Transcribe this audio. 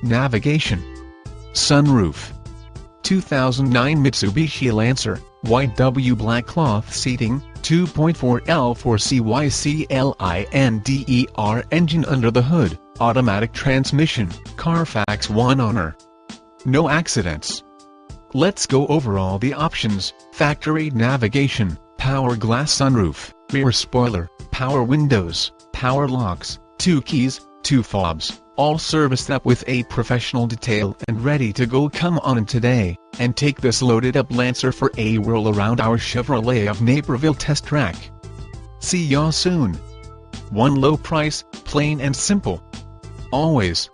Navigation. Sunroof. 2009 Mitsubishi Lancer, white W black cloth seating, 2.4 L4 CYCLINDER engine under the hood, automatic transmission, Carfax 1 owner. No accidents. Let's go over all the options: factory navigation, power glass sunroof, rear spoiler, power windows, power locks, 2 keys, 2 fobs, all serviced up with a professional detail and ready to go. Come on in today, and take this loaded up Lancer for a whirl around our Chevrolet of Naperville test track. See y'all soon. One low price, plain and simple. Always.